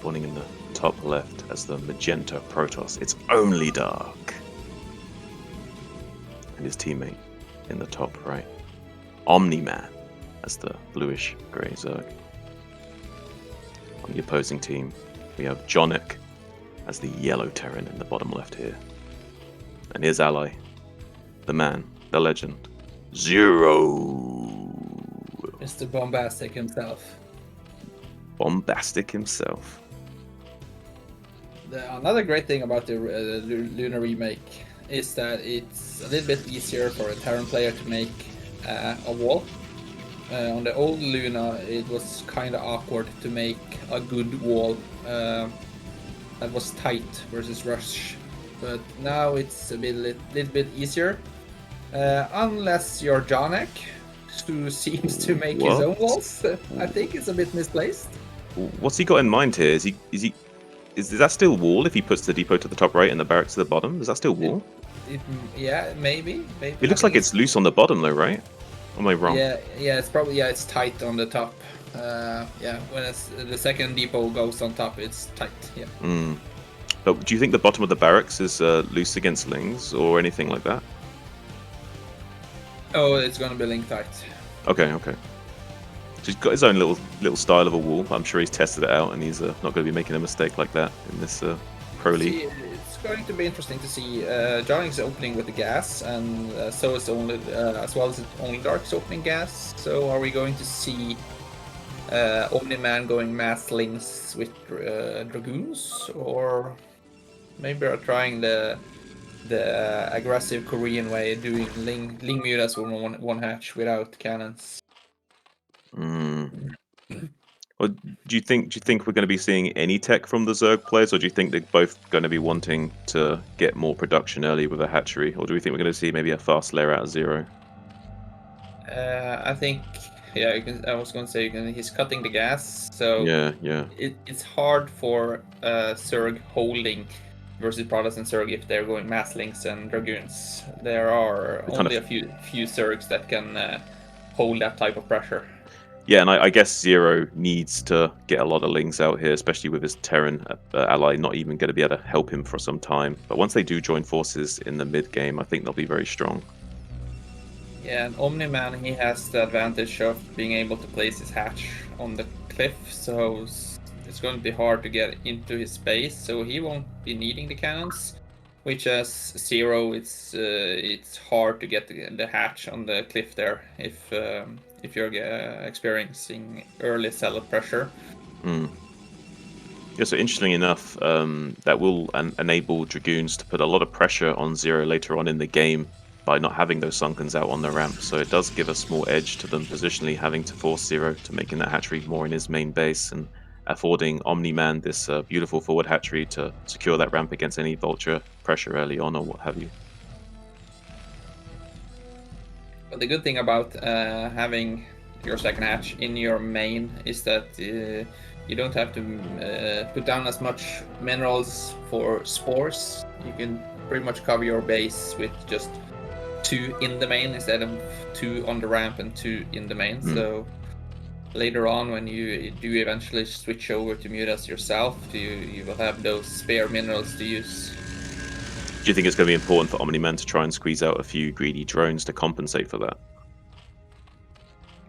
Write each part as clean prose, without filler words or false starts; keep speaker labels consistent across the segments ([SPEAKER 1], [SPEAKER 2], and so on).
[SPEAKER 1] spawning in the top left as the magenta Protoss. It's OnlyDark. And his teammate in the top right. OmniMan as the bluish grey Zerg. On the opposing team, we have Johnek as the yellow Terran in the bottom left here. And his ally, the man, the legend, Zero.
[SPEAKER 2] Mr. Bombastic himself.
[SPEAKER 1] Bombastic himself.
[SPEAKER 2] Another great thing about the Luna remake is that it's a little bit easier for a Terran player to make a wall. On the old Luna, it was kind of awkward to make a good wall that was tight versus rush. But now it's a little bit easier. Unless you're Johnek, who seems to make his own walls. I think it's a bit misplaced.
[SPEAKER 1] What's he got in mind here? Is that still wall if he puts the depot to the top right and the barracks to the bottom? Is that still wall?
[SPEAKER 2] Yeah, maybe.
[SPEAKER 1] It looks like it's loose on the bottom though, right? Or am I wrong?
[SPEAKER 2] Yeah, it's probably it's tight on the top. When the second depot goes on top, it's tight. Yeah.
[SPEAKER 1] But do you think the bottom of the barracks is loose against lings or anything like that?
[SPEAKER 2] Oh, it's gonna be link tight.
[SPEAKER 1] Okay. So he's got his own little style of a wall. I'm sure he's tested it out, and he's not going to be making a mistake like that in this Pro League.
[SPEAKER 2] It's going to be interesting to see. Johnek is opening with the gas, and so is as well as OnlyDark's opening gas. So are we going to see OmniMan going mass links with dragoons, or maybe they're trying the aggressive Korean way, doing ling mutas with one hatch without cannons?
[SPEAKER 1] Well, do you think we're going to be seeing any tech from the Zerg players, or do you think they're both going to be wanting to get more production early with a hatchery, or do we think we're going to see maybe a fast layer out of Zero?
[SPEAKER 2] I think, I was going to say he's cutting the gas, so
[SPEAKER 1] yeah.
[SPEAKER 2] It's hard for Zerg holding versus Protestant Zerg if they're going mass links and dragoons. There are only a few Zergs that can hold that type of pressure.
[SPEAKER 1] Yeah, and I guess Zero needs to get a lot of lings out here, especially with his Terran ally not even going to be able to help him for some time. But once they do join forces in the mid game, I think they'll be very strong.
[SPEAKER 2] Yeah, and OmniMan, he has the advantage of being able to place his hatch on the cliff, so it's going to be hard to get into his space, so he won't be needing the cannons. Which as Zero, it's hard to get the hatch on the cliff there if you're experiencing early seller pressure.
[SPEAKER 1] Yeah, so interestingly enough, that will enable Dragoons to put a lot of pressure on Zero later on in the game by not having those Sunkens out on the ramp. So it does give a small edge to them positionally, having to force Zero to making that hatchery more in his main base and affording OmniMan this beautiful forward hatchery to secure that ramp against any vulture pressure early on or what have you.
[SPEAKER 2] But the good thing about having your second hatch in your main is that you don't have to put down as much minerals for spores. You can pretty much cover your base with just 2 in the main instead of 2 on the ramp and 2 in the main. So later on, when you do eventually switch over to mutas yourself, you will have those spare minerals to use.
[SPEAKER 1] Do you think it's going to be important for OmniMan to try and squeeze out a few greedy drones to compensate for that?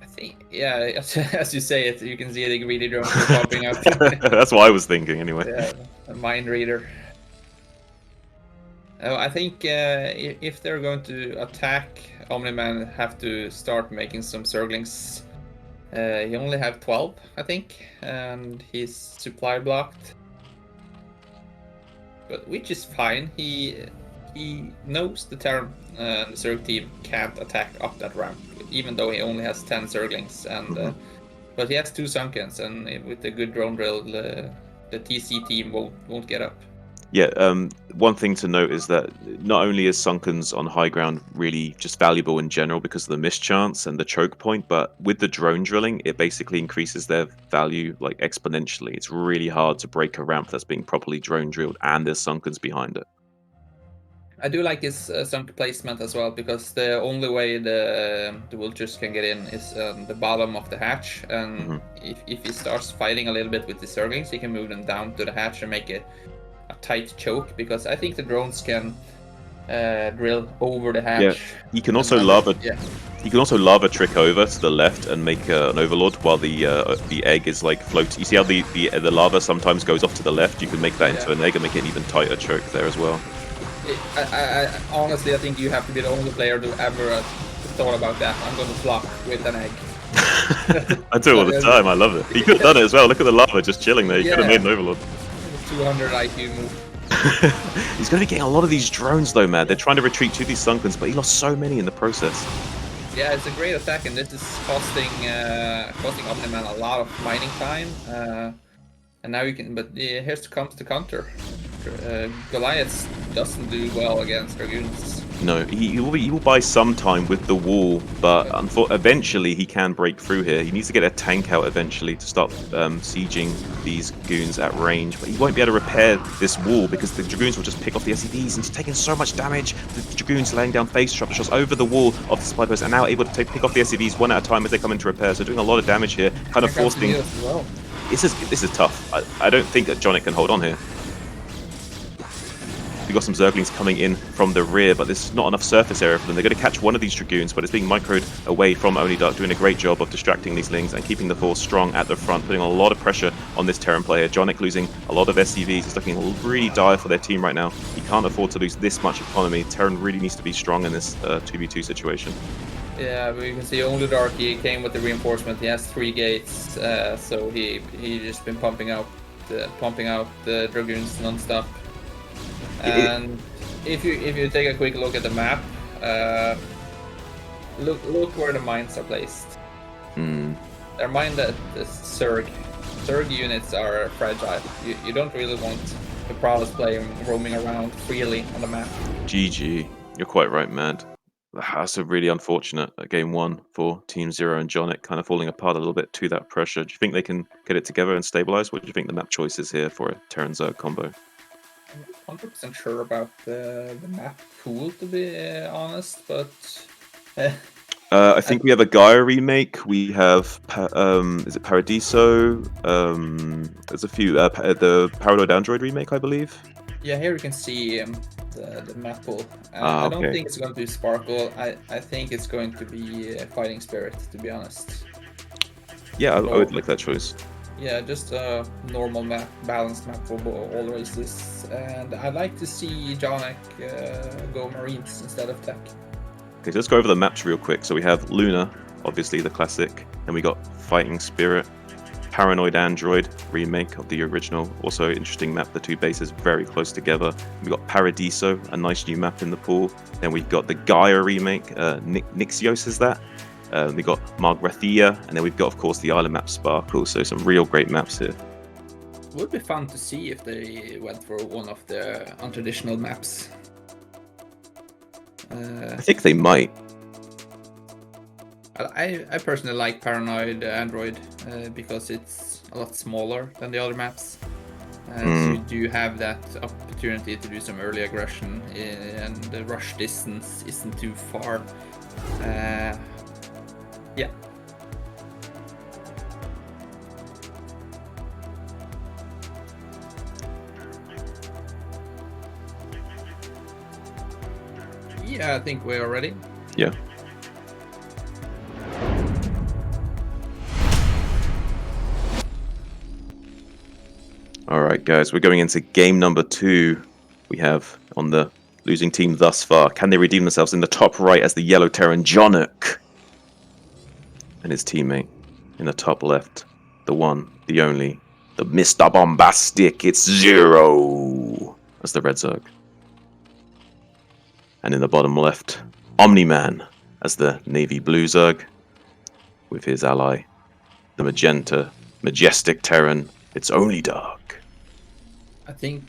[SPEAKER 2] I think, yeah, as you say it, you can see the greedy drones popping up.
[SPEAKER 1] That's what I was thinking anyway.
[SPEAKER 2] Yeah, a mind reader. I think if they're going to attack, OmniMan have to start making some Zerglings. He only have 12, I think, and he's supply blocked. But which is fine. He knows the Terran and the Zerg team can't attack up that ramp, even though he only has 10 Zerglings. And but he has 2 Sunkens, and with a good drone drill, the TC team won't get up.
[SPEAKER 1] Yeah, one thing to note is that not only is Sunkens on high ground really just valuable in general because of the mischance and the choke point, but with the drone drilling, it basically increases their value like exponentially. It's really hard to break a ramp that's being properly drone drilled and there's Sunkens behind it.
[SPEAKER 2] I do like his sunk placement as well, because the only way the vultures can get in is the bottom of the hatch, and if he starts fighting a little bit with the zerglings, he can move them down to the hatch and make a tight choke, because I think the drones can drill over the hatch.
[SPEAKER 1] Yeah, he can also lava.
[SPEAKER 2] Yeah.
[SPEAKER 1] He can also lava trick over to the left and make an overlord while the egg is like floating. You see how the lava sometimes goes off to the left? You can make that into an egg and make it an even tighter choke there as well.
[SPEAKER 2] I honestly, I think you have to be the only player to ever thought about that. I'm going to block with an egg.
[SPEAKER 1] I do it all the time. I love it. He could have done it as well. Look at the lava just chilling there. He could have made an overlord.
[SPEAKER 2] 200 IQ move.
[SPEAKER 1] He's going to be getting a lot of these drones though, man. They're trying to retreat to these Sunkens, but he lost so many in the process.
[SPEAKER 2] Yeah, it's a great attack, and this is costing OmniMan a lot of mining time. And now you can, but here's comes the counter. Goliath doesn't do well against Dragoons.
[SPEAKER 1] No, he will buy some time with the wall, but eventually he can break through here. He needs to get a tank out eventually to start sieging these goons at range, but he won't be able to repair this wall because the Dragoons will just pick off the SCVs, and he's taking so much damage. The Dragoons laying down phase disruptor shots over the wall of the supply post and now able to pick off the SCVs one at a time as they come into repair, so doing a lot of damage here, kind of forcing...
[SPEAKER 2] Well.
[SPEAKER 1] This is tough. I don't think that Johnek can hold on here. We've got some Zerglings coming in from the rear, but there's not enough surface area for them. They're going to catch one of these Dragoons, but it's being microed away from OnlyDark, doing a great job of distracting these Lings and keeping the force strong at the front, putting a lot of pressure on this Terran player. Johnek losing a lot of SCVs. It's looking really dire for their team right now. He can't afford to lose this much economy. Terran really needs to be strong in this 2v2 situation.
[SPEAKER 2] Yeah, but you can see OnlyDark, he came with the reinforcement. He has 3 gates, so he just been pumping out the Dragoons non-stop. And if you take a quick look at the map, look where the mines are placed. They're mined at the Zerg. Zerg units are fragile. You don't really want the Prowess player roaming around freely on the map.
[SPEAKER 1] GG. You're quite right, Mad. That's a really unfortunate game 1 for Team Zero and Johnek kind of falling apart a little bit to that pressure. Do you think they can get it together and stabilize? What do you think the map choice is here for a Terran Zerg combo?
[SPEAKER 2] I'm 100% sure about the map pool, to be honest, but...
[SPEAKER 1] I think we have a Gaia remake. We have, is it Paradiso? There's a few. The Paranoid Android remake, I believe.
[SPEAKER 2] Yeah, here you can see the map pool. I don't think it's going to be Sparkle. I think it's going to be Fighting Spirit, to be honest.
[SPEAKER 1] Yeah, I would like that choice.
[SPEAKER 2] Yeah, just a normal map, balanced map for all races. And I'd like to see Johnek go Marines instead of Tech.
[SPEAKER 1] Okay, so let's go over the maps real quick. So we have Luna, obviously the classic, and we got Fighting Spirit, Paranoid Android remake of the original, also interesting map. The two bases very close together. We got Paradiso, a nice new map in the pool. Then we've got the Gaia remake, Nixios is that. We got Margrathia, and then we've got, of course, the island map Sparkle. So some real great maps here.
[SPEAKER 2] It would be fun to see if they went for one of the untraditional maps.
[SPEAKER 1] I think they might.
[SPEAKER 2] I personally like Paranoid Android because it's a lot smaller than the other maps. So you do have that opportunity to do some early aggression, and the rush distance isn't too far. Yeah. Yeah, I think we are ready.
[SPEAKER 1] Yeah. Alright guys, we're going into game number 2. We have on the losing team thus far. Can they redeem themselves? In the top right as the yellow Terran Johnek and his teammate in the top left, the one, the only, the Mr. Bombastic, it's Zero as the red Zerg. And in the bottom left, OmniMan as the navy blue Zerg with his ally, the magenta, majestic Terran, it's OnlyDark.
[SPEAKER 2] I think...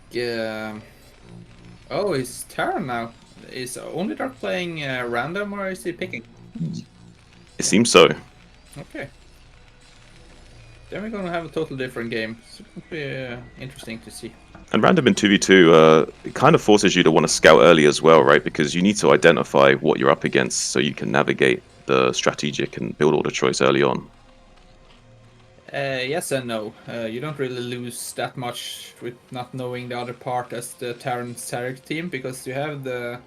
[SPEAKER 2] Oh, it's Terran now. Is OnlyDark playing random, or is he picking?
[SPEAKER 1] It seems so.
[SPEAKER 2] Okay. then we're gonna have a totally different game. So it could be interesting to see.
[SPEAKER 1] And random in 2v2, it kind of forces you to want to scout early as well, right? Because you need to identify what you're up against so you can navigate the strategic and build order choice early on.
[SPEAKER 2] Yes and no. You don't really lose that much with not knowing the other part as the Terran Sarek team, because you have the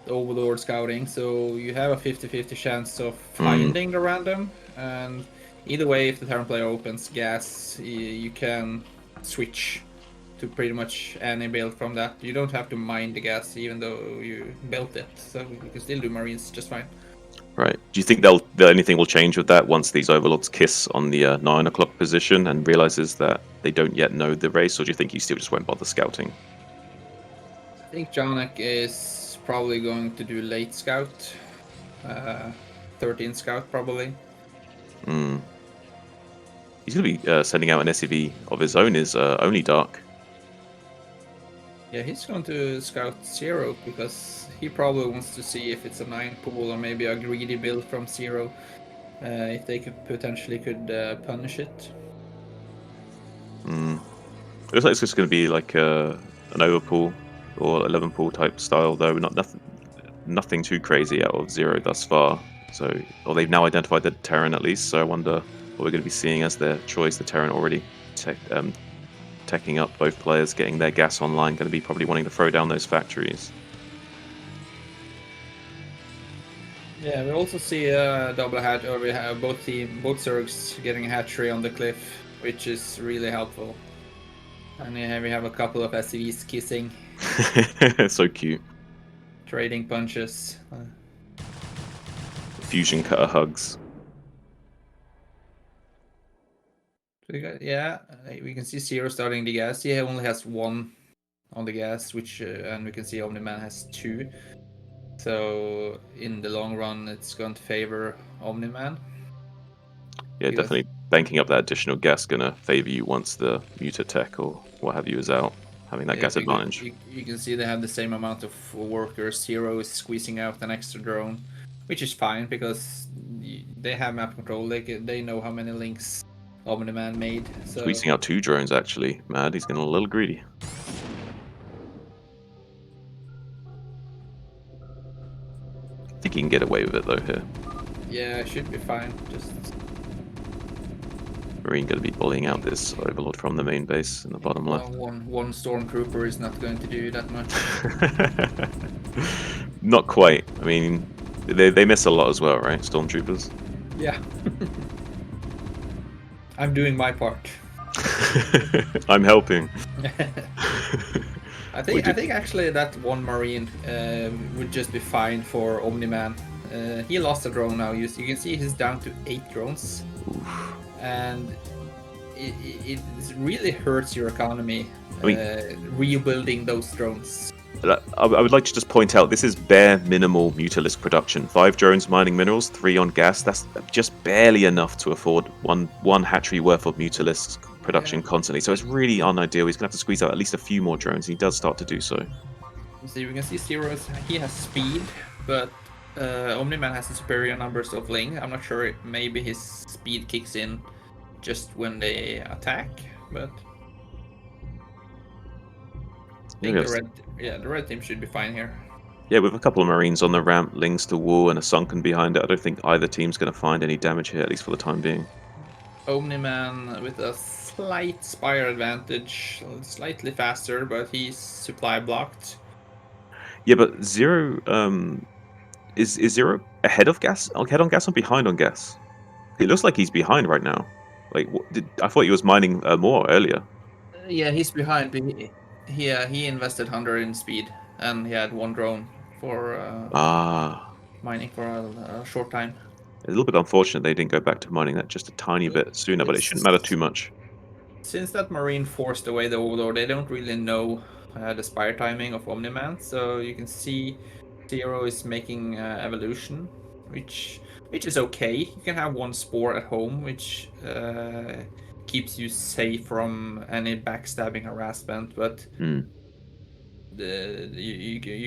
[SPEAKER 2] Overlord scouting, so you have a 50-50 chance of finding the random, and either way, if the Terran player opens gas, you can switch to pretty much any build from that. You don't have to mine the gas even though you built it, so you can still do Marines just fine.
[SPEAKER 1] Right. Do you think anything will change with that once these overlords kiss on the 9 o'clock position and realizes that they don't yet know the race, or do you think he still just won't bother scouting?
[SPEAKER 2] I think Johnek is probably going to do late scout, 13 scout probably.
[SPEAKER 1] He's going to be sending out an SCV of his own, is OnlyDark.
[SPEAKER 2] Yeah, he's going to scout Zero because he probably wants to see if it's a 9 pool or maybe a greedy build from Zero. If they could potentially punish it.
[SPEAKER 1] It looks like it's just going to be like an overpool or 11 pool type style, though. Nothing too crazy out of Zero thus far. So, or they've now identified the Terran at least. So I wonder what we're going to be seeing as their choice. The Terran already teching up both players, getting their gas online. Going to be probably wanting to throw down those factories.
[SPEAKER 2] Yeah, we also see a double hatch, or we have both Zergs getting a hatchery on the cliff, which is really helpful. And here we have a couple of SCVs kissing.
[SPEAKER 1] So cute.
[SPEAKER 2] Trading punches.
[SPEAKER 1] Fusion cutter hugs.
[SPEAKER 2] Yeah, we can see Zero starting the gas. He only has 1 on the gas, which and we can see OmniMan has 2. So in the long run, it's going to favor OmniMan.
[SPEAKER 1] Yeah, definitely banking up that additional gas gonna favor you once the muta tech or what have you is out, having that gas advantage.
[SPEAKER 2] You can see they have the same amount of workers. Zero is squeezing out an extra drone, which is fine because they have map control. They know how many links OmniMan made. So
[SPEAKER 1] Squeezing out 2 drones actually. Mad, he's getting a little greedy. I think he can get away with it though here.
[SPEAKER 2] yeah, should be fine. Just
[SPEAKER 1] Marine gonna be bullying out this overlord from the main base in the bottom left.
[SPEAKER 2] one stormtrooper is not going to do that much.
[SPEAKER 1] Not quite. I mean, they miss a lot as well, right? Stormtroopers.
[SPEAKER 2] Yeah. I'm doing my part.
[SPEAKER 1] I'm helping.
[SPEAKER 2] I think actually that one Marine would just be fine for OmniMan. He lost a drone now. You can see he's down to 8 drones. Oof. And it really hurts your economy. I mean, rebuilding those drones.
[SPEAKER 1] I would like to just point out this is bare minimal Mutalisk production. 5 drones mining minerals, 3 on gas. That's just barely enough to afford one hatchery worth of Mutalisk production constantly. So it's really unideal. He's gonna have to squeeze out at least a few more drones. And he does start to do so.
[SPEAKER 2] So we can see Zero. He has speed, but OmniMan has the superior numbers of Ling. I'm not sure. Maybe his speed kicks in just when they attack, but. I think the red team should be fine here.
[SPEAKER 1] Yeah, with a couple of Marines on the ramp, Lings to wall, and a Sunken behind it, I don't think either team's going to find any damage here, at least for the time being.
[SPEAKER 2] OmniMan with a slight Spire advantage, slightly faster, but he's supply blocked.
[SPEAKER 1] Yeah, but Zero, is Zero ahead of gas? Ahead on gas or behind on gas? It looks like he's behind right now. Like, I thought he was mining more earlier.
[SPEAKER 2] Yeah, he's behind. But he invested 100 in speed, and he had 1 drone for mining for a short time.
[SPEAKER 1] A little bit unfortunate they didn't go back to mining that just a tiny bit sooner, but it shouldn't matter too much.
[SPEAKER 2] Since that Marine forced away the Overlord, they don't really know the Spire timing of OmniMan, so you can see Zero is making evolution, which is okay. You can have 1 spore at home, which keeps you safe from any backstabbing harassment, but you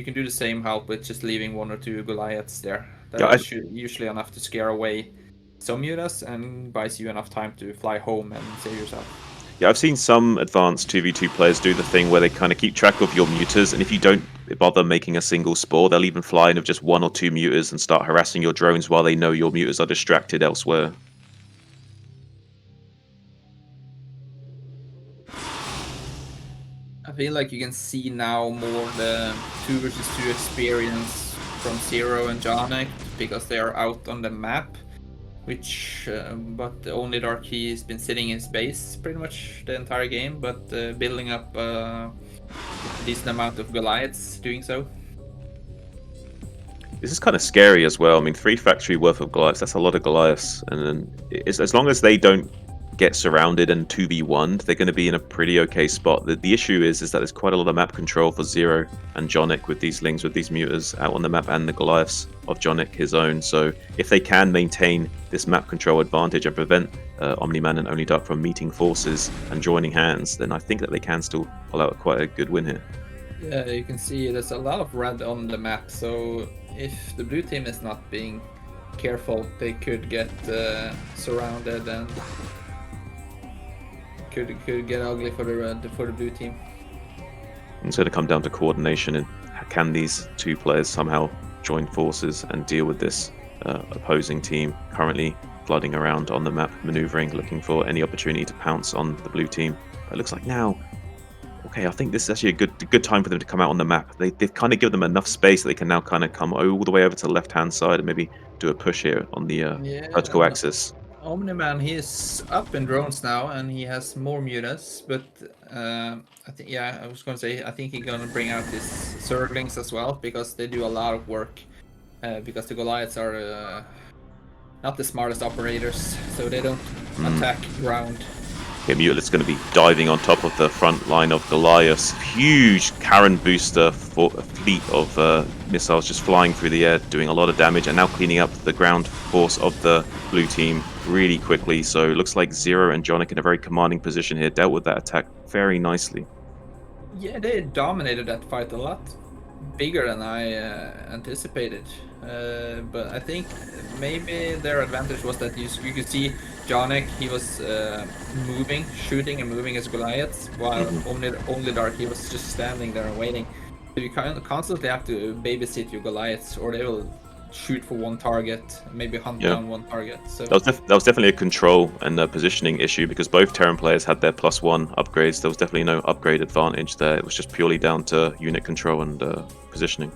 [SPEAKER 2] can do the same help with just leaving 1 or 2 Goliaths there. That's usually enough to scare away some mutas and buys you enough time to fly home and save yourself.
[SPEAKER 1] Yeah, I've seen some advanced 2v2 players do the thing where they kind of keep track of your mutas, and if you don't bother making a single spore, they'll even fly in of just 1 or 2 mutas and start harassing your drones while they know your mutas are distracted elsewhere.
[SPEAKER 2] I feel like you can see now more the 2 versus 2 experience from Zero and Johnek because they are out on the map. Which, but the OnlyDark, he's been sitting in space pretty much the entire game, but building up a decent amount of Goliaths doing so.
[SPEAKER 1] This is kind of scary as well. I mean, 3 factory worth of Goliaths, that's a lot of Goliaths. And then as long as they don't get surrounded and 2v1'd, they're going to be in a pretty okay spot. The issue is that there's quite a lot of map control for Zero and Johnek with these lings, with these mutas out on the map, and the Goliaths of Johnek his own. So if they can maintain this map control advantage and prevent OmniMan and OnlyDark from meeting forces and joining hands, then I think that they can still pull out quite a good win here.
[SPEAKER 2] Yeah, you can see there's a lot of red on the map, so if the blue team is not being careful, they could get surrounded and could get ugly for the blue team.
[SPEAKER 1] It's going to come down to coordination, and can these 2 players somehow join forces and deal with this opposing team currently flooding around on the map, maneuvering, looking for any opportunity to pounce on the blue team. But it looks like now, okay, I think this is actually a good time for them to come out on the map. They've kind of given them enough space that they can now kind of come all the way over to the left-hand side and maybe do a push here on the vertical axis.
[SPEAKER 2] OmniMan, he is up in drones now, and he has more mutas, but I think, yeah, I was going to say, I think he's going to bring out his Zerglings as well, because they do a lot of work, because the Goliaths are not the smartest operators, so they don't attack ground.
[SPEAKER 1] Yeah, Mutilate's going to be diving on top of the front line of Goliaths. Huge Karen booster for a fleet of missiles just flying through the air, doing a lot of damage, and now cleaning up the ground force of the blue team really quickly. So it looks like Zero and Johnek in a very commanding position here, dealt with that attack very nicely.
[SPEAKER 2] Yeah, they dominated that fight a lot bigger than I anticipated. But I think maybe their advantage was that you could see Johnek, he was shooting and moving his Goliaths, while OnlyDark, he was just standing there and waiting. So you kind of constantly have to babysit your Goliaths, or they will shoot for one target, maybe hunt down one target. So
[SPEAKER 1] that was definitely a control and a positioning issue, because both Terran players had their +1 upgrades. There was definitely no upgrade advantage there. It was just purely down to unit control and positioning.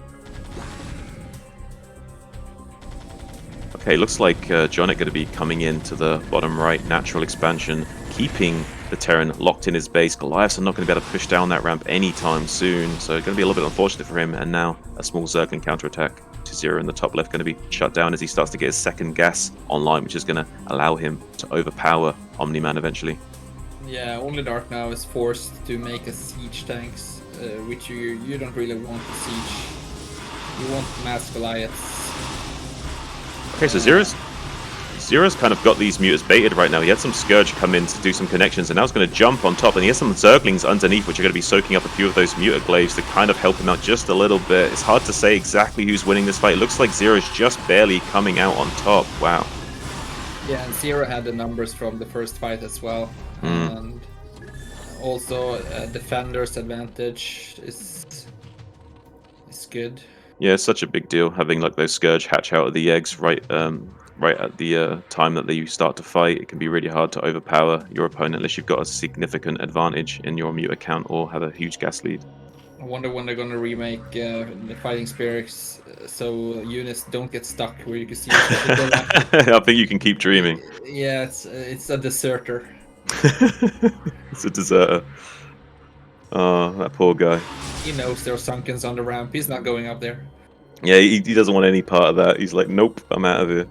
[SPEAKER 1] Okay, looks like Johnek going to be coming into the bottom right natural expansion, keeping the Terran locked in his base. Goliaths are not going to be able to push down that ramp anytime soon, so it's going to be a little bit unfortunate for him. And now a small Zergling counterattack to Zero in the top left going to be shut down as he starts to get his second gas online, which is going to allow him to overpower OmniMan eventually.
[SPEAKER 2] Yeah, OnlyDark now is forced to make a siege tanks, which you don't really want to siege. You want mass Goliaths.
[SPEAKER 1] Okay, so Zero's kind of got these mutas baited right now. He had some Scourge come in to do some connections, and now he's going to jump on top, and he has some Zerglings underneath, which are going to be soaking up a few of those muta glaives to kind of help him out just a little bit. It's hard to say exactly who's winning this fight. It looks like Zero's just barely coming out on top. Wow.
[SPEAKER 2] Yeah, and Zero had the numbers from the first fight as well. And also Defender's advantage is good.
[SPEAKER 1] Yeah, it's such a big deal having like those Scourge hatch out of the eggs right at the time that you start to fight. It can be really hard to overpower your opponent unless you've got a significant advantage in your muta count or have a huge gas lead.
[SPEAKER 2] I wonder when they're going to remake the fighting spirits so units don't get stuck where you can see
[SPEAKER 1] I think you can keep dreaming.
[SPEAKER 2] Yeah, it's a deserter.
[SPEAKER 1] It's a deserter. Oh, that poor guy.
[SPEAKER 2] He knows there are Sunkens on the ramp. He's not going up there.
[SPEAKER 1] Yeah, he doesn't want any part of that. He's like, nope, I'm out of here.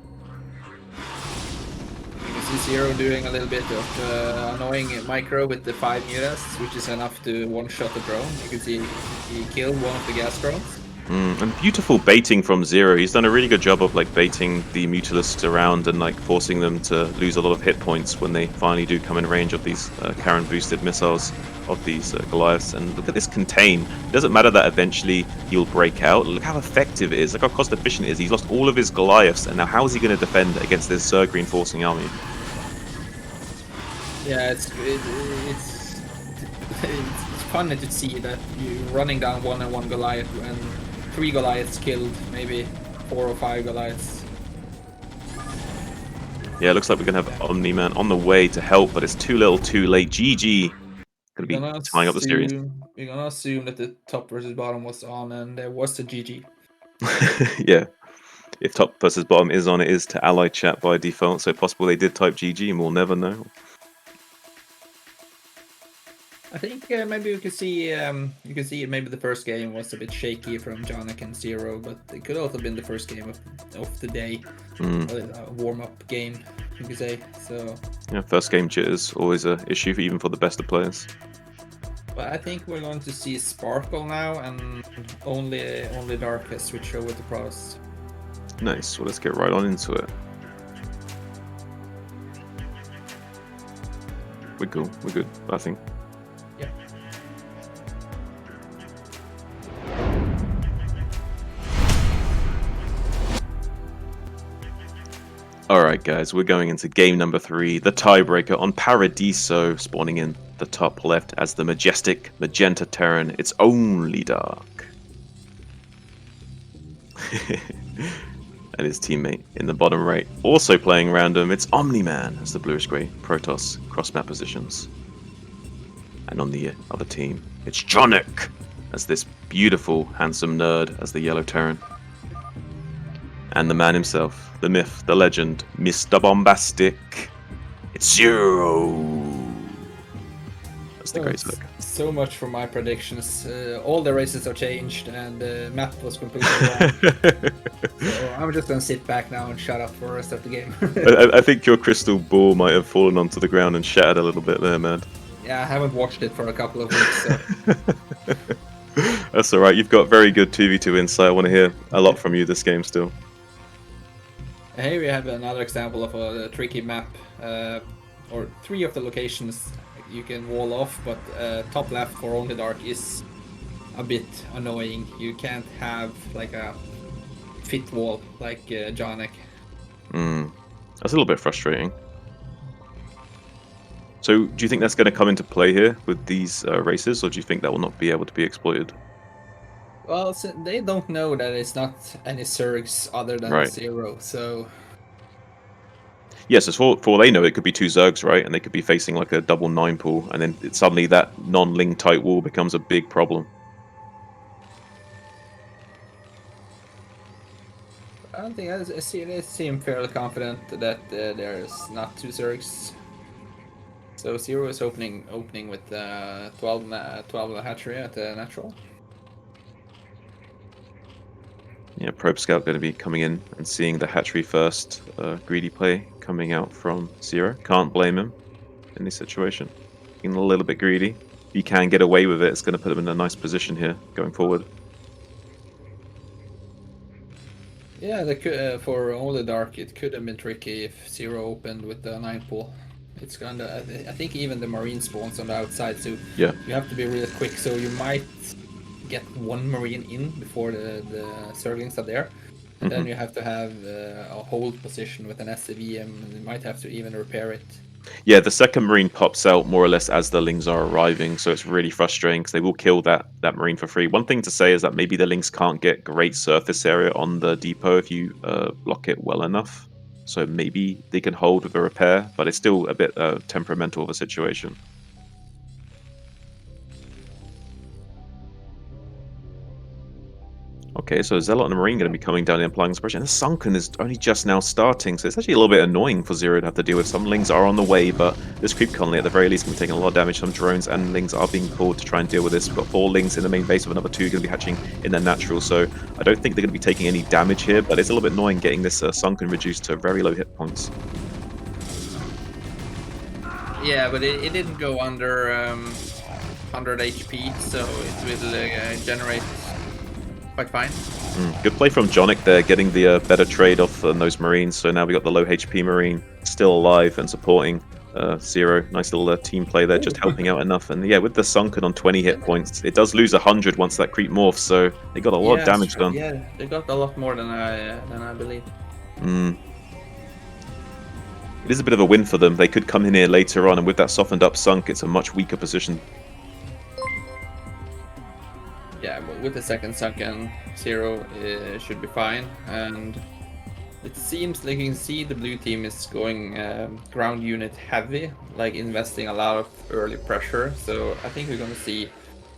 [SPEAKER 2] You can see Zero doing a little bit of annoying micro with the 5 mutas, which is enough to one-shot the drone. You can see he killed one of the gas drones.
[SPEAKER 1] And beautiful baiting from Zero. He's done a really good job of like baiting the Mutalisks around and like forcing them to lose a lot of hit points when they finally do come in range of these Karen boosted missiles of these Goliaths. And look at this contain. It doesn't matter that eventually he'll break out. Look how effective it is. Look how cost efficient it is. He's lost all of his Goliaths, and now how is he going to defend against this Zerg reinforcing army?
[SPEAKER 2] Yeah, it's funny to see that you're running down 1-on-1 Goliath and 3 Goliaths killed, maybe 4 or 5 Goliaths.
[SPEAKER 1] Yeah, it looks like we're going to have OmniMan on the way to help, but it's too little too late. GG. Going to be tying up the series.
[SPEAKER 2] We're gonna assume that the top versus bottom was on and there was the GG.
[SPEAKER 1] Yeah. If top versus bottom is on, it is to ally chat by default, so possible they did type GG and we'll never know.
[SPEAKER 2] I think maybe you could see maybe the first game was a bit shaky from Johnek and Zero, but it could also have been the first game of the day, a warm-up game, you could say. So
[SPEAKER 1] yeah, first game jitters always an issue even for the best of players.
[SPEAKER 2] But I think we're going to see Sparkle now, and OnlyDark has switched over to Pros.
[SPEAKER 1] Nice. Well, let's get right on into it. We're cool. We're good, I think.
[SPEAKER 2] Yeah.
[SPEAKER 1] Alright guys, we're going into game number 3, the tiebreaker on Paradiso, spawning in the top left as the majestic magenta Terran. It's OnlyDark. And his teammate in the bottom right, also playing random, it's OmniMan as the bluish-grey Protoss cross-map positions. And on the other team, it's Johnek as this beautiful, handsome nerd as the yellow Terran. And the man himself, the myth, the legend, Mr. Bombastic, it's Zero. That's the great look.
[SPEAKER 2] So much for my predictions. All the races are changed, and the map was completely wrong. So I'm just gonna sit back now and shut up for the rest of the game.
[SPEAKER 1] I think your crystal ball might have fallen onto the ground and shattered a little bit there, man.
[SPEAKER 2] Yeah, I haven't watched it for a couple of weeks. So.
[SPEAKER 1] That's alright, you've got very good 2v2 insight. I want to hear a lot from you this game still.
[SPEAKER 2] Here we have another example of a tricky map, or 3 of the locations you can wall off, but top left for OnlyDark is a bit annoying. You can't have like a fit wall like Johnek.
[SPEAKER 1] That's a little bit frustrating. So do you think that's going to come into play here with these races, or do you think that will not be able to be exploited?
[SPEAKER 2] Well, so they don't know that it's not any Zergs other than Zero, so...
[SPEAKER 1] Yes, yeah, so for all they know, it could be 2 Zergs, right? And they could be facing like a double 9 pool, and then suddenly that non-Ling tight wall becomes a big problem.
[SPEAKER 2] I don't think they seem fairly confident that there's not 2 Zergs. So Zero is opening with 12 hatchery at the natural.
[SPEAKER 1] Yeah, Probe Scout going to be coming in and seeing the hatchery first. Greedy play coming out from Zero. Can't blame him in this situation. Being a little bit greedy. If he can get away with it, it's going to put him in a nice position here going forward.
[SPEAKER 2] Yeah, for OnlyDark, it could have been tricky if Zero opened with the 9 pool. It's kinda, I think even the Marine spawns on the outside, so
[SPEAKER 1] yeah,
[SPEAKER 2] you have to be really quick. So you might get 1 Marine in before the Zerglings are there, and then you have to have a hold position with an SCV, and you might have to even repair it.
[SPEAKER 1] Yeah, the second Marine pops out more or less as the Lings are arriving, so it's really frustrating because they will kill that Marine for free. One thing to say is that maybe the Lings can't get great surface area on the depot if you block it well enough. So maybe they can hold with a repair, but it's still a bit temperamental of a situation. Okay, so Zealot and the Marine going to be coming down and applying suppression. And the Sunken is only just now starting, so it's actually a little bit annoying for Zero to have to deal with. Some Lings are on the way, but this creep colony at the very least can be taking a lot of damage. Some drones and Lings are being pulled to try and deal with this. We've got 4 Lings in the main base with another 2 going to be hatching in their natural, so I don't think they're going to be taking any damage here, but it's a little bit annoying getting this Sunken reduced to very low hit points.
[SPEAKER 2] Yeah, but it didn't go under 100 HP, so it will generate quite fine.
[SPEAKER 1] Good play from Johnek there, getting the better trade off on those Marines. So now we got the low HP Marine still alive and supporting Zero. Nice little team play there, just helping out enough. And yeah, with the Sunken on 20 hit points, it does lose 100 once that creep morphs. So they got a lot of damage done.
[SPEAKER 2] Yeah, they got a lot more than I believe.
[SPEAKER 1] It is a bit of a win for them. They could come in here later on, and with that softened up Sunk, it's a much weaker position.
[SPEAKER 2] Yeah, with the second Sunken, Zero should be fine. And it seems like you can see the blue team is going ground unit heavy, like investing a lot of early pressure. So I think we're going to see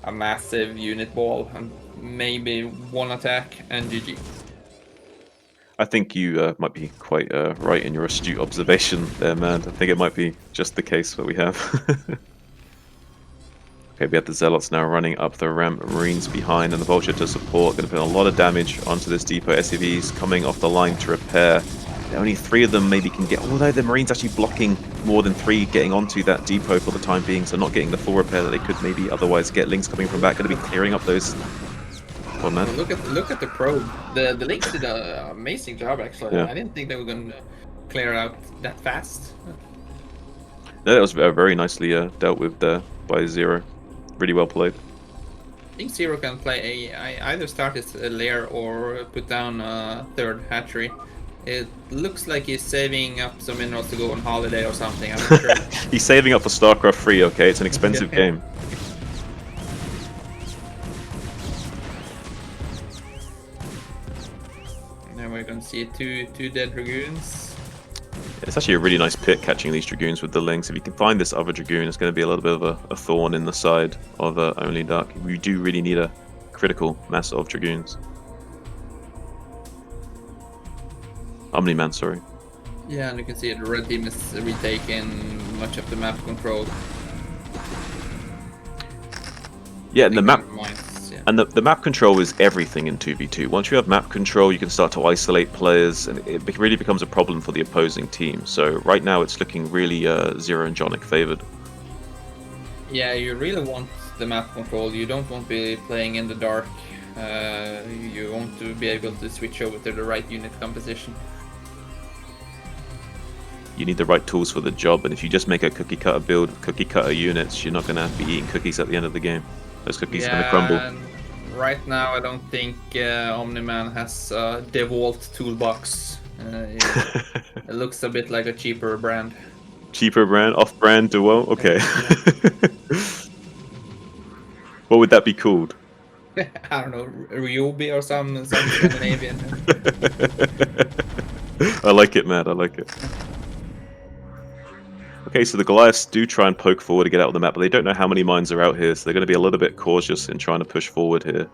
[SPEAKER 2] a massive unit ball and maybe one attack and GG.
[SPEAKER 1] I think you might be quite right in your astute observation there, man. I think it might be just the case what we have. Okay, we have the Zealots now running up the ramp, Marines behind, and the Vulture to support. Going to put a lot of damage onto this depot. SCVs coming off the line to repair. Only 3 of them maybe can get, although the Marines actually blocking more than 3 getting onto that depot for the time being, so not getting the full repair that they could maybe otherwise get. Lynx coming from back, going to be clearing up those. Oh, man.
[SPEAKER 2] Look at the probe. The Lynx did an amazing job actually. Yeah. I didn't think they were going to clear out that fast.
[SPEAKER 1] No, that was very nicely dealt with there by Zero. Really well played.
[SPEAKER 2] I think Zero can play either start his lair or put down a third hatchery. It looks like he's saving up some minerals to go on holiday or something. I'm not sure.
[SPEAKER 1] He's saving up for StarCraft 3, okay? It's an expensive game.
[SPEAKER 2] Now we're going to see two dead Dragoons.
[SPEAKER 1] It's actually a really nice pit catching these Dragoons with the Lynx. If you can find this other Dragoon, it's going to be a little bit of a thorn in the side of OnlyDark. We do really need a critical mass of Dragoons. OmniMan, sorry.
[SPEAKER 2] Yeah, and you can see the red team is retaking much of the map control.
[SPEAKER 1] Yeah, and the map... And the map control is everything in 2v2. Once you have map control, you can start to isolate players, and it really becomes a problem for the opposing team. So right now, it's looking really Zero and Johnek favored.
[SPEAKER 2] Yeah, you really want the map control. You don't want to be playing in the dark. You want to be able to switch over to the right unit composition.
[SPEAKER 1] You need the right tools for the job, and if you just make a cookie cutter build, cookie cutter units, you're not going to be eating cookies at the end of the game. Those cookies are going to crumble.
[SPEAKER 2] Right now, I don't think OmniMan has a DeWalt toolbox. It looks a bit like a cheaper brand.
[SPEAKER 1] Cheaper brand? Off-brand DeWalt? Okay. What would that be called?
[SPEAKER 2] I don't know, Ryobi or some Scandinavian.
[SPEAKER 1] I like it, man. I like it. Okay, so the Goliaths do try and poke forward to get out of the map, but they don't know how many mines are out here, so they're going to be a little bit cautious in trying to push forward here.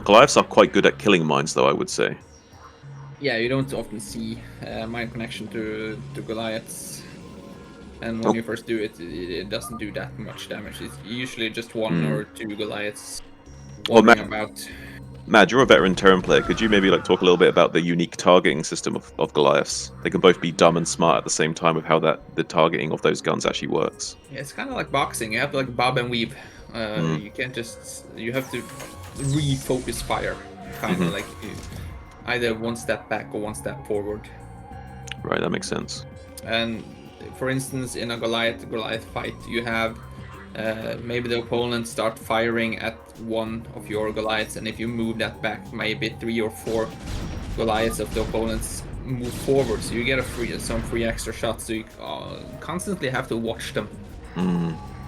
[SPEAKER 1] Goliaths are quite good at killing mines, though, I would say.
[SPEAKER 2] Yeah, you don't often see mine connection to Goliaths. And when you first do it, it doesn't do that much damage. It's usually just 1 or 2 Goliaths wandering about.
[SPEAKER 1] Mad, you're a veteran turn player. Could you maybe talk a little bit about the unique targeting system of Goliaths? They can both be dumb and smart at the same time with how the targeting of those guns actually works.
[SPEAKER 2] Yeah, it's kind of like boxing. You have to bob and weave. You can't just... You have to refocus fire. Kind of like either one step back or one step forward.
[SPEAKER 1] Right, that makes sense.
[SPEAKER 2] And for instance, in a Goliath fight, you have maybe the opponent start firing at one of your Goliaths, and if you move that back, maybe 3 or 4 Goliaths of the opponents move forward, so you get some free extra shots. So you constantly have to watch them,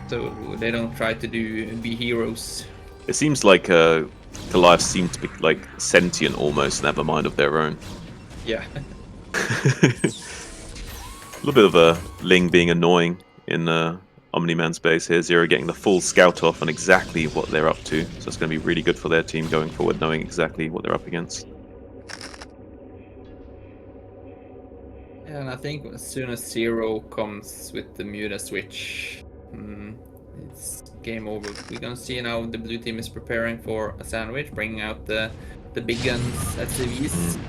[SPEAKER 2] so they don't try to be heroes.
[SPEAKER 1] It seems like Goliaths seem to be sentient almost, and have a mind of their own.
[SPEAKER 2] Yeah.
[SPEAKER 1] A little bit of a Ling being annoying in OmniMan space here. Zero getting the full scout off on exactly what they're up to. So it's going to be really good for their team going forward, knowing exactly what they're up against.
[SPEAKER 2] Yeah, and I think as soon as Zero comes with the Muta switch, it's game over. We're going to see now the blue team is preparing for a sandwich, bringing out the big guns, SCVs.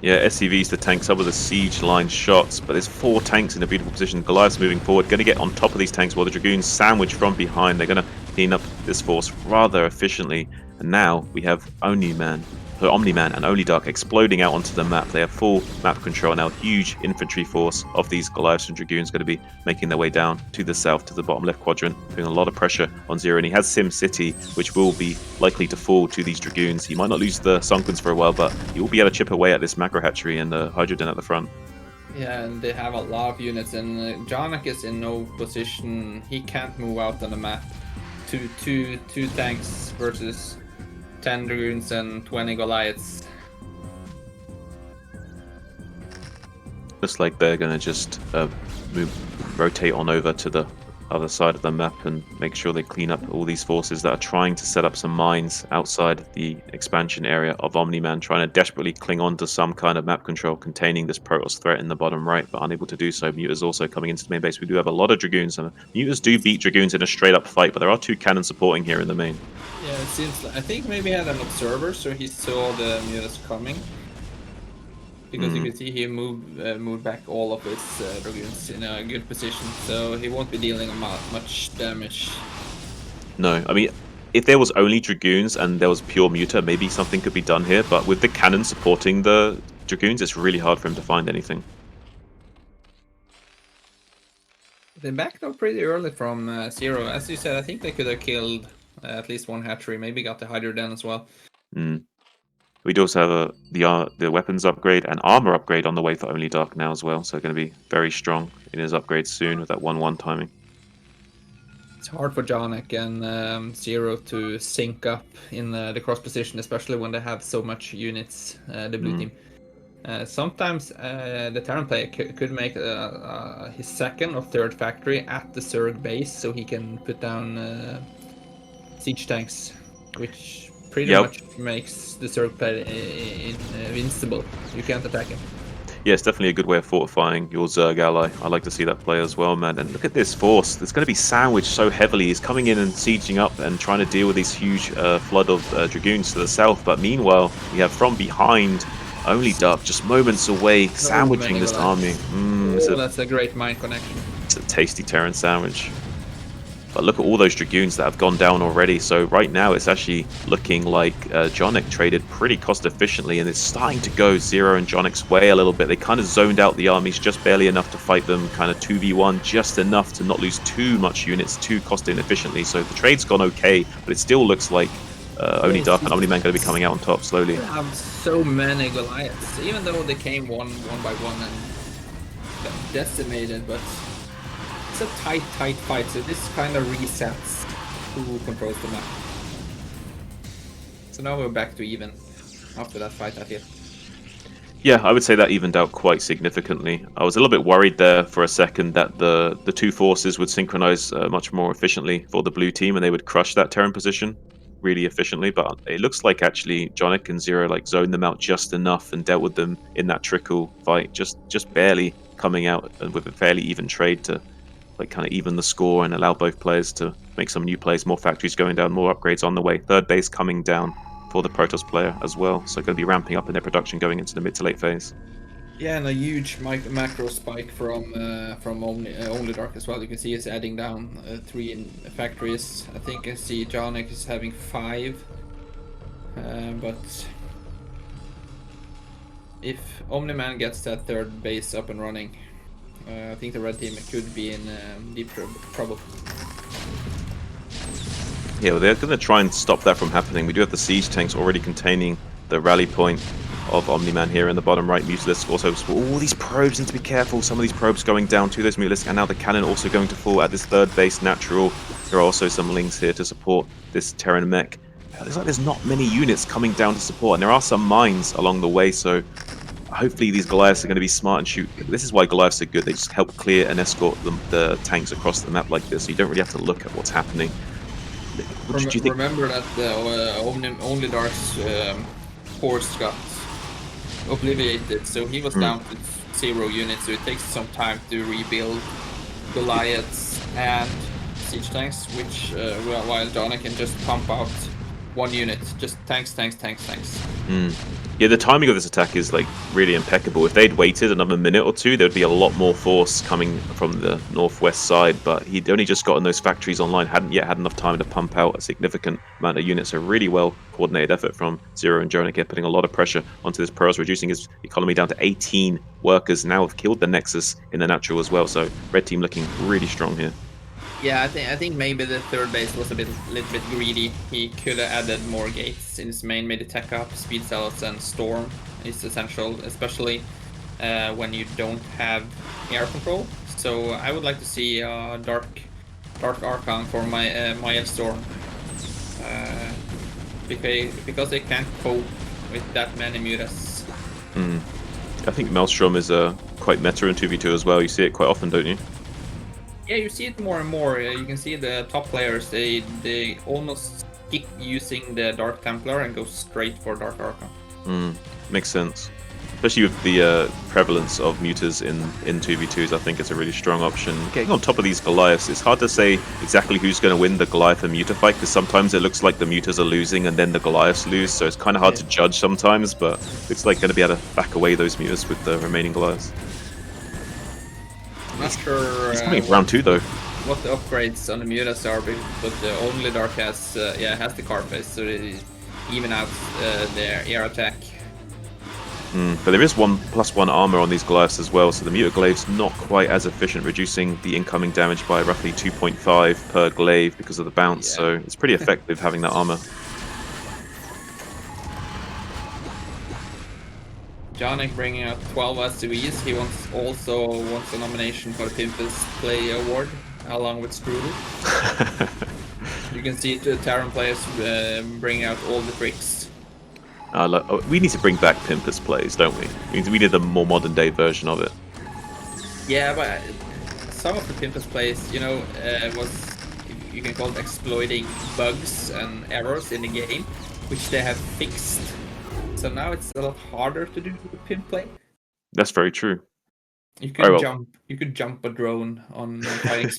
[SPEAKER 1] Yeah, SCVs to tank some of the siege line shots, but there's 4 tanks in a beautiful position. Goliath's moving forward, going to get on top of these tanks while the Dragoons sandwich from behind. They're going to clean up this force rather efficiently. And now we have OmniMan and OnlyDark exploding out onto the map. They have full map control now. Huge infantry force of these Goliaths and Dragoons going to be making their way down to the south, to the bottom left quadrant, putting a lot of pressure on Zero. And he has Sim City, which will be likely to fall to these Dragoons. He might not lose the Sunkens for a while, but he will be able to chip away at this macro hatchery and the Hydrogen at the front.
[SPEAKER 2] Yeah, and they have a lot of units, and Johnek is in no position. He can't move out on the map. Two tanks versus 10 Dragoons and 20 Goliaths.
[SPEAKER 1] Looks like they're going to just rotate on over to the other side of the map and make sure they clean up all these forces that are trying to set up some mines outside the expansion area of OmniMan, trying to desperately cling on to some kind of map control containing this Protoss threat in the bottom right, but unable to do so. Mutas also coming into the main base. We do have a lot of Dragoons, and Mutas do beat Dragoons in a straight up fight, but there are 2 cannons supporting here in the main.
[SPEAKER 2] Yeah, it seems like, I think maybe he had an observer, so he saw the Mutas coming. Because you can see he moved back all of his Dragoons in a good position, so he won't be dealing much damage.
[SPEAKER 1] No, I mean, if there was only Dragoons and there was pure Muta, maybe something could be done here, but with the cannon supporting the Dragoons, it's really hard for him to find anything.
[SPEAKER 2] They backed up pretty early from Zero. As you said, I think they could have killed at least one hatchery, maybe got the Hydrogen as well.
[SPEAKER 1] We do also have the weapons upgrade and armor upgrade on the way for OnlyDark now as well, so going to be very strong in his upgrade soon with that 1-1 timing.
[SPEAKER 2] It's hard for Johnek and Zero to sync up in the cross position, especially when they have so much units, the blue team. Sometimes the Terran player could make his second or third factory at the Zerg base, so he can put down siege tanks, which pretty much makes the Zerg player invincible. You can't attack him.
[SPEAKER 1] Yeah, it's definitely a good way of fortifying your Zerg ally. I like to see that play as well, man. And look at this force. It's going to be sandwiched so heavily. He's coming in and sieging up and trying to deal with these huge flood of Dragoons to the south. But meanwhile, we have from behind OnlyDark just moments away, sandwiching this army.
[SPEAKER 2] That's a great mind connection.
[SPEAKER 1] It's a tasty Terran sandwich. But look at all those Dragoons that have gone down already. So right now it's actually looking like Johnek traded pretty cost efficiently, and it's starting to go Zero and Johnek's way a little bit. They kind of zoned out the armies just barely enough to fight them, kind of 2v1, just enough to not lose too much units, too cost inefficiently. So the trade's gone okay, but it still looks like OnlyDark and OmniMan going to be coming out on top slowly.
[SPEAKER 2] They have so many Goliaths, even though they came one by one and got decimated, but it's a tight fight, so this kind of resets who controls the map. So now we're back to even after that fight, I feel.
[SPEAKER 1] Yeah, I would say that evened out quite significantly. I was a little bit worried there for a second that the 2 forces would synchronize much more efficiently for the blue team and they would crush that Terran position really efficiently, but it looks like actually Johnek and Zero like zoned them out just enough and dealt with them in that trickle fight, just barely coming out with a fairly even trade to like kind of even the score and allow both players to make some new plays, more factories going down, more upgrades on the way. Third base coming down for the Protoss player as well, so going to be ramping up in their production going into the mid to late phase.
[SPEAKER 2] Yeah, and a huge macro spike from OnlyDark as well. You can see it's adding down 3 factories. I think I see Johnek is having 5, but if OmniMan gets that third base up and running, I think the red team could be in deep trouble.
[SPEAKER 1] Yeah, well, they're going to try and stop that from happening. We do have the siege tanks already containing the rally point of OmniMan here in the bottom right. Mutalisks also all these probes need to be careful. Some of these probes going down to those Mutalisks, and now the cannon also going to fall at this third base natural. There are also some links here to support this Terran mech. It looks like there's not many units coming down to support, and there are some mines along the way, so hopefully these Goliaths are going to be smart and shoot. This is why Goliaths are good. They just help clear and escort the tanks across the map like this, so you don't really have to look at what's happening. What do you think?
[SPEAKER 2] Remember that OnlyDark's horse got obliterated, so he was down to 0 units, so it takes some time to rebuild Goliaths and siege tanks, which while Johnek can just pump out one unit, just tanks.
[SPEAKER 1] Yeah, the timing of this attack is like really impeccable. If they'd waited another minute or two, there'd be a lot more force coming from the northwest side, but he'd only just gotten those factories online, hadn't yet had enough time to pump out a significant amount of units. A really well coordinated effort from Zero and Johnek here, putting a lot of pressure onto this Pearls, reducing his economy down to 18 workers. Now have killed the Nexus in the natural as well, so red team looking really strong here.
[SPEAKER 2] Yeah, I think maybe the third base was a little bit greedy. He could have added more gates in his main, made tech up, speed cells and storm is essential, especially when you don't have air control. So I would like to see dark Archon for my Storm, because they can't cope with that many mutas.
[SPEAKER 1] I think Maelstrom is quite meta in 2v2 as well. You see it quite often, don't you?
[SPEAKER 2] Yeah, you see it more and more. You can see the top players, they almost skip using the Dark Templar and go straight for Dark Archon.
[SPEAKER 1] Makes sense. Especially with the prevalence of mutas in 2v2s, I think it's a really strong option. Getting on top of these Goliaths, it's hard to say exactly who's going to win the Goliath and Muta fight, because sometimes it looks like the mutas are losing and then the Goliaths lose, so it's kind of hard to judge sometimes, but looks like going to be able to back away those mutas with the remaining Goliaths.
[SPEAKER 2] I'm not sure.
[SPEAKER 1] He's coming round 2 though.
[SPEAKER 2] What the upgrades on the mutas are, but the OnlyDark has the Carface, so they even out their air attack.
[SPEAKER 1] But there is 1+1 armor on these Goliaths as well, so the Mutaglave's not quite as efficient, reducing the incoming damage by roughly 2.5 per glaive because of the bounce, so it's pretty effective having that armor.
[SPEAKER 2] Johnek bringing out 12 SUVs. He also wants a nomination for the Pimpus Play Award, along with Strudel. You can see the Terran players bring out all the tricks.
[SPEAKER 1] We need to bring back Pimpus plays, don't we? We need a more modern day version of it.
[SPEAKER 2] Yeah, but some of the Pimpus plays, was, you can call it exploiting bugs and errors in the game, which they have fixed. So now it's a lot harder to do the pimp play.
[SPEAKER 1] That's very true.
[SPEAKER 2] You could jump a drone on fighting